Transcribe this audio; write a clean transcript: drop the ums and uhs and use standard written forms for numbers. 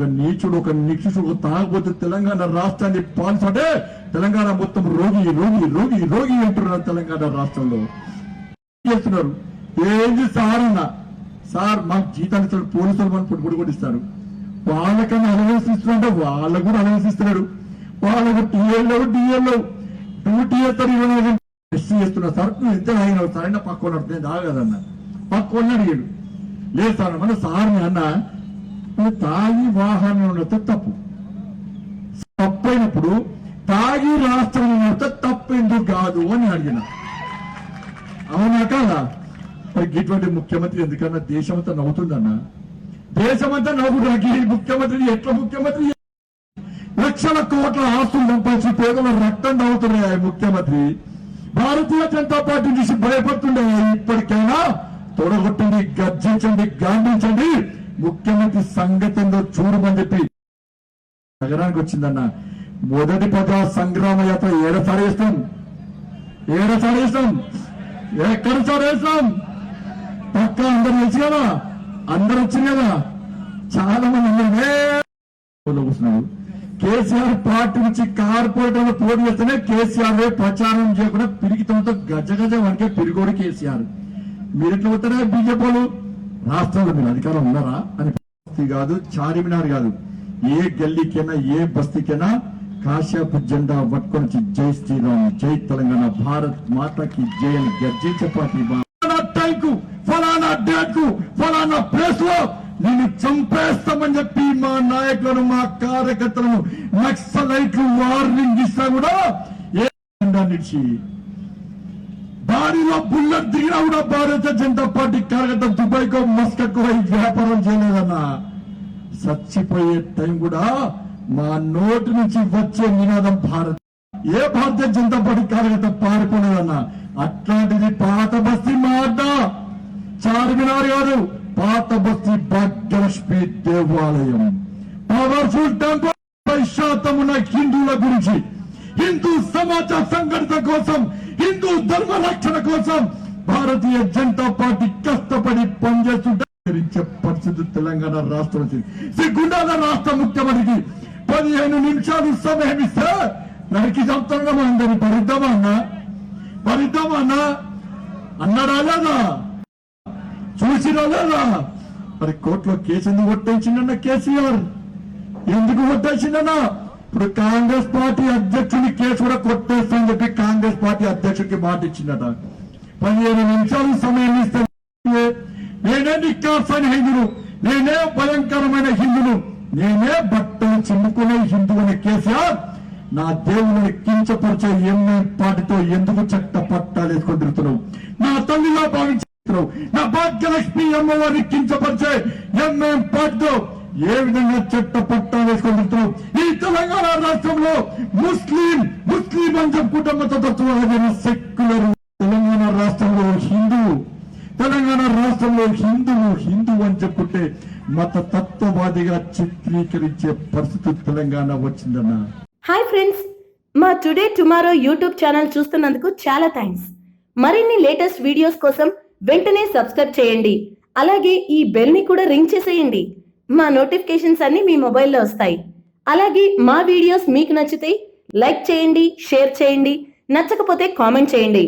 ఒక నీచుడు, ఒక నిక్షుడు, ఒక తాగబోతు తెలంగాణ రాష్ట్రాన్ని పాల్చంటే తెలంగాణ మొత్తం రోగి రోగి రోగి రోగి అంటున్నారు. తెలంగాణ రాష్ట్రంలో చేస్తున్నారు. ఏంది సార్ అన్న, సార్ మాకు జీతాలు ఇస్తాడు, పోలీసులు మనం పొడిపొడిస్తారు, వాళ్ళకన్నా అనుభవిస్తున్నారంటే వాళ్ళకు కూడా అనుభవిస్తున్నాడు. వాళ్ళకు టీఏలో డిఏలో డ్యూటీ చేస్తారు, ఎస్సీ చేస్తున్నారు. సార్ నువ్వు ఎంత అయినావు సార్ అయినా పక్క నేను తాగదన్న పక్క అడిగాడు. లేదు సార్ మన సార్ని అన్న నువ్వు తాగి వాహనం నడితే తప్పు, తప్పైనప్పుడు తాగి రాష్ట్రం నడితే తప్పు ఎందుకు కాదు అని అడిగిన. అవునా కాదా? మరి ఇటువంటి ముఖ్యమంత్రి ఎందుకన్నా దేశమంతా నవ్వుతుందన్నా, దేశమంతా నవ్వుడానికి ముఖ్యమంత్రి ఎట్లా ముఖ్యమంత్రి? లక్షల కోట్ల ఆస్తులు సంపాదించి పేదల రక్తం నవ్వుతున్నాయి ముఖ్యమంత్రి. భారతీయ జనతా పార్టీ చూసి భయపడుతుండే. ఇప్పటికైనా తొడగొట్టండి, గర్జించండి, గాంధించండి, ముఖ్యమంత్రి సంగతి ఏందో చూడమని చెప్పి నగరానికి వచ్చిందన్న. మొదటి ప్రజా సంగ్రామ యాత్ర ఏడసారి వేస్తాం, ఎక్కడ సారి వేస్తాం? పక్క అందరు తెలుసు కదా, అందరు వచ్చింది కదా, చాలా మంది కూర్చున్నారు. కేసీఆర్ పార్టీ నుంచి కార్పొరేటర్లు పోటీ చేస్తేనే కేసీఆర్ ప్రచారం చేయకుండా పిరిగితంతో గజ వరకే పిరిగోడు కేసీఆర్. మీరు ఎట్లా పోతారా బీజేపీ వాళ్ళు? రాష్ట్రంలో మీరు అధికారం ఉన్నారా అని కాదు, చార్మినార్ కాదు, ఏ గల్లీకైనా ఏ బస్తీకైనా కాశ్యాపు జెండా పట్టుకొని జై శ్రీరామ్, జై తెలంగాణ, భారత్ మాతాకి జై అని గర్జించే పార్టీ. ఫలానా డేట్ కు ఫలానా ప్లేస్ లో నిన్ను చంపేస్తామని చెప్పి మా నాయకులను, మా కార్యకర్తలను నక్సలైట్లు వార్నింగ్ ఇస్తా కూడా ఏ నిలిచి భారీలో బుల్లెట్ దిగినా కూడా భారతీయ జనతా పార్టీ కార్యకర్త దుబాయ్కో మస్కట్కో వ్యాపారం చేయలేదన్నా. చచ్చిపోయే టైం కూడా మా నోటి నుంచి వచ్చే నినాదం భారత్. ఏ భారతీయ జనతా పార్టీ కార్యకర్త పారిపోలేదన్నా. అట్లాంటిది పాత బస్తీ మాట, చార్మినార్ గారు, పాత బస్తీ భాగ్యలక్ష్మి దేవాలయం, పవర్ఫుల్ టెంపుల్. 50% ఉన్న హిందువుల గురించి, హిందూ సమాజ సంఘటన కోసం, హిందూ ధర్మ రక్షణ కోసం భారతీయ జనతా పార్టీ కష్టపడి పనిచేస్తుంటే పరిస్థితి తెలంగాణ రాష్ట్రం వచ్చింది. సిగ్గుండాల రాష్ట్ర ముఖ్యమంత్రికి 15 నిమిషాలు సమయం ఇస్తే నరికి చంపుతున్నామా? అందరినీ భరిద్దామా అన్నాడా లేదా? చూసినా లేదా? మరి కోర్టులో కేసు ఎందుకు కొట్టేసిందన్న కేసీఆర్? ఎందుకు కొట్టేసిందన్నా? ఇప్పుడు కాంగ్రెస్ పార్టీ అధ్యక్షుని కేసు కూడా కొట్టేస్తామని చెప్పి కాంగ్రెస్ పార్టీ అధ్యక్షుడికి మాట ఇచ్చిందట. 15 నిమిషాలు సమయం ఇస్తే నేనే నిక్కాసైన హిందువును, నేనే భయంకరమైన హిందువును, నేనే బట్టలు చిమ్ముకునే హిందువుని కేసీఆర్ నా దేవుని కించపరిచే ఎంఏం పార్టీతో ఎందుకు చట్ట పట్టాలు వేసుకొని తిరుగుతున్నావు? నా తల్లిలా భావించుతున్నావు. నా భాగ్యలక్ష్మి అమ్మవారిని కించపరిచే ఎంఏం పార్టీతో ఏ విధంగా చట్ట పట్టాలు వేసుకొని తిరుగుతున్నావు? ఈ తెలంగాణ రాష్ట్రంలో ముస్లిం అని చెప్పుకుంటే మతతత్వాలు సెక్యులర్. తెలంగాణ రాష్ట్రంలో హిందువు అని చెప్పుకుంటే మత తత్వవాదిగా చిత్రీకరించే పరిస్థితి తెలంగాణ వచ్చిందన్న. హాయ్ ఫ్రెండ్స్, మా టుడే టుమారో యూట్యూబ్ ఛానల్ చూస్తున్నందుకు చాలా థ్యాంక్స్. మరిన్ని లేటెస్ట్ వీడియోస్ కోసం వెంటనే సబ్స్క్రైబ్ చేయండి. అలాగే ఈ బెల్ ని కూడా రింగ్ చేసేయండి. మా నోటిఫికేషన్స్ అన్ని మీ మొబైల్లో వస్తాయి. అలాగే మా వీడియోస్ మీకు నచ్చితే లైక్ చేయండి, షేర్ చేయండి, నచ్చకపోతే కామెంట్ చేయండి.